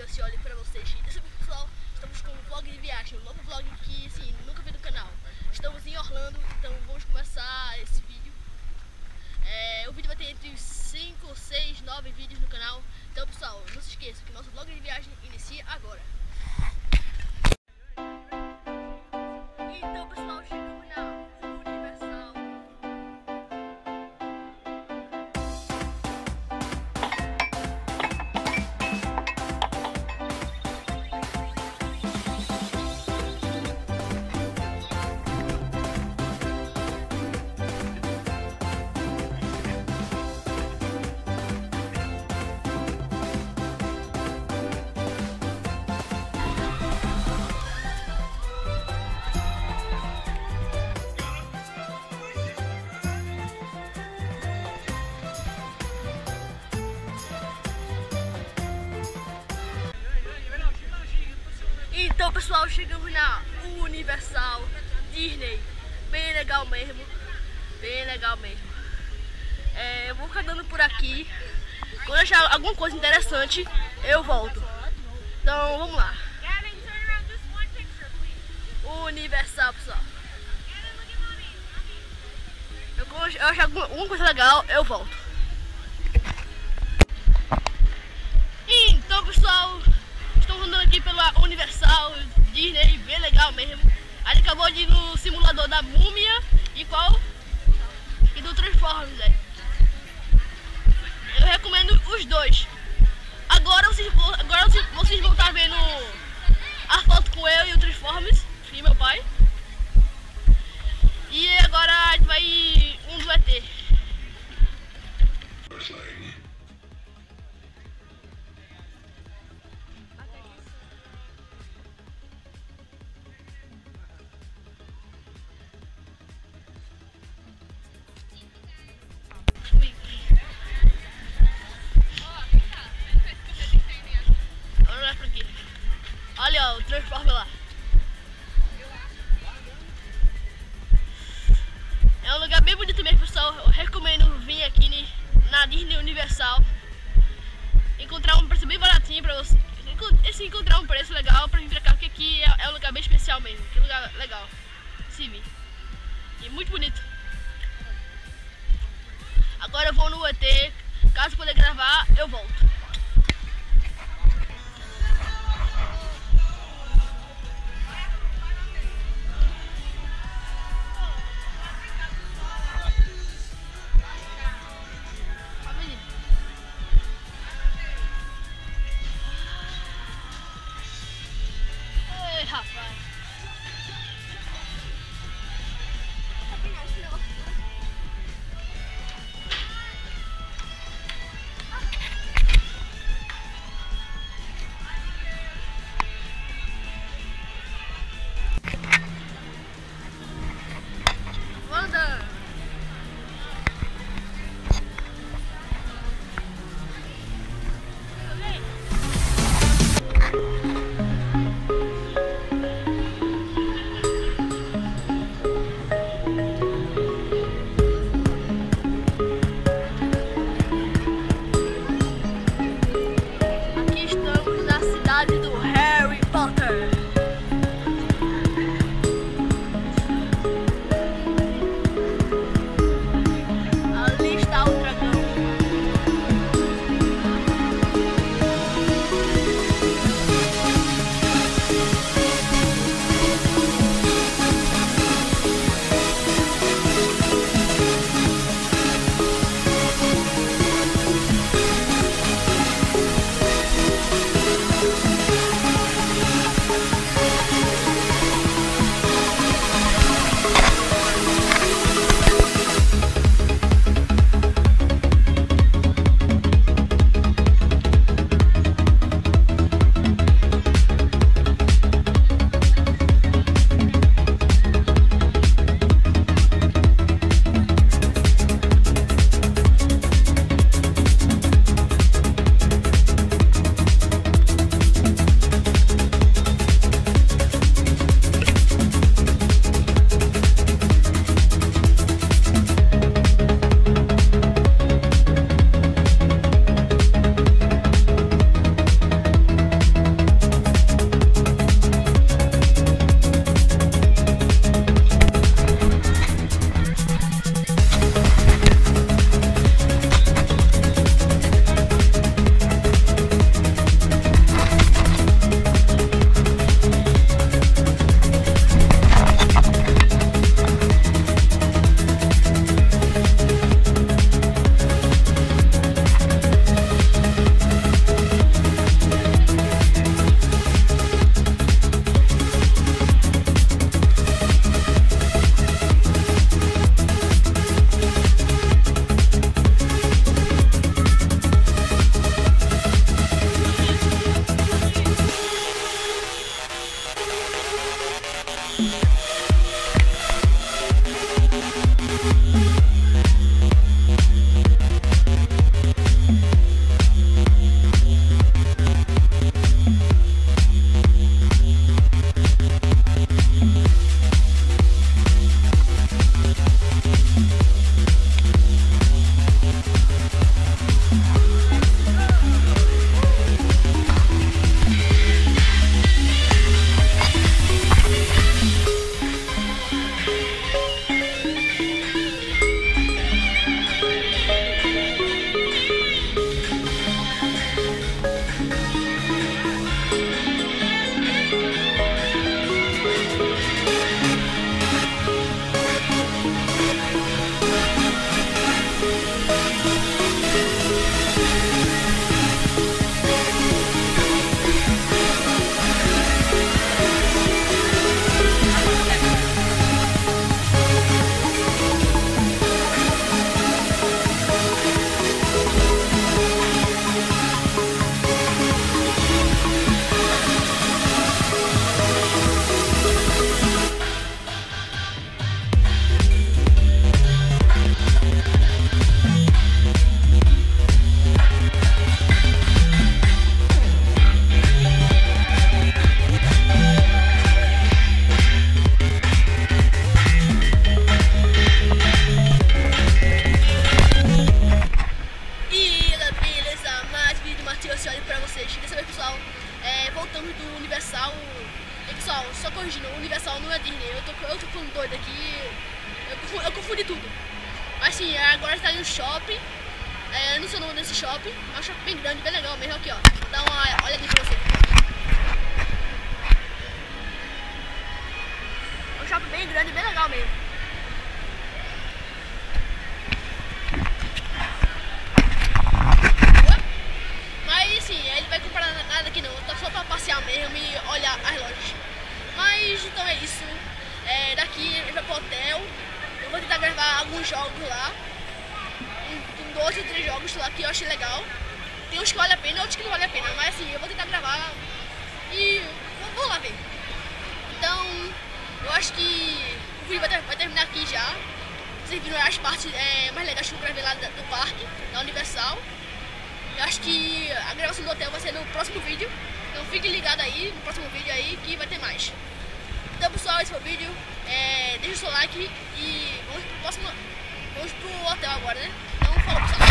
trouxe óleo pra vocês. E dessa vez, pessoal, estamos com um vlog de viagem, um novo vlog que, assim, nunca vi no canal. Estamos em Orlando, então vamos começar esse vídeo. O vídeo vai ter entre 5, 6, 9 vídeos no canal. Então, pessoal, não se esqueça que nosso vlog de viagem inicia agora. Então, pessoal, chegamos na Universal. Então, pessoal, chegamos na Universal Disney. Bem legal mesmo. Bem legal mesmo. Eu vou ficar andando por aqui. Quando achar alguma coisa interessante, eu volto. Então, vamos lá. Universal, pessoal. Eu achar alguma coisa legal, eu volto. Então, pessoal, estamos andando aqui pela Universal Disney, bem legal mesmo. A gente acabou de ir no simulador da Múmia e qual? E do Transformers, velho. Eu recomendo os dois. Agora vocês vão estar vendo a foto com eu e o Transformers e meu pai. E agora a gente vai ir um do ET. Olha o Transformer lá. É um lugar bem bonito mesmo, pessoal. Eu recomendo vir aqui na Disney Universal. Encontrar um preço bem baratinho pra você. Se encontrar um preço legal pra vir pra cá, porque aqui é um lugar bem especial mesmo. Que lugar legal. Se vir. E muito bonito. Agora eu vou no ET. Caso eu poder gravar, eu volto. só corrigindo, o Universal não é Disney, eu tô ficando doido aqui, eu confundi tudo. Mas sim, agora está no shopping, não sei o nome desse shopping, é um shopping bem grande, bem legal mesmo, aqui ó, vou dar uma olhadinha pra você. É um shopping bem grande, bem legal mesmo. Mas sim, ele vai comprar nada aqui não, tá só pra passear mesmo e olhar as lojas. Mas então é isso, daqui ele vai pro hotel, eu vou tentar gravar alguns jogos lá, 2 ou 3 jogos lá que eu achei legal. Tem uns que vale a pena e outros que não vale a pena, mas assim, eu vou tentar gravar e vou lá ver. Então, eu acho que o vídeo vai terminar aqui já. Vocês viram as partes mais legais que eu gravei lá do parque, da Universal. Eu acho que a gravação do hotel vai ser no próximo vídeo. Então fique ligado aí, no próximo vídeo aí, que vai ter mais. Então pessoal, esse foi o vídeo. Deixa o seu like e vamos pro hotel agora, né? Então falou pessoal.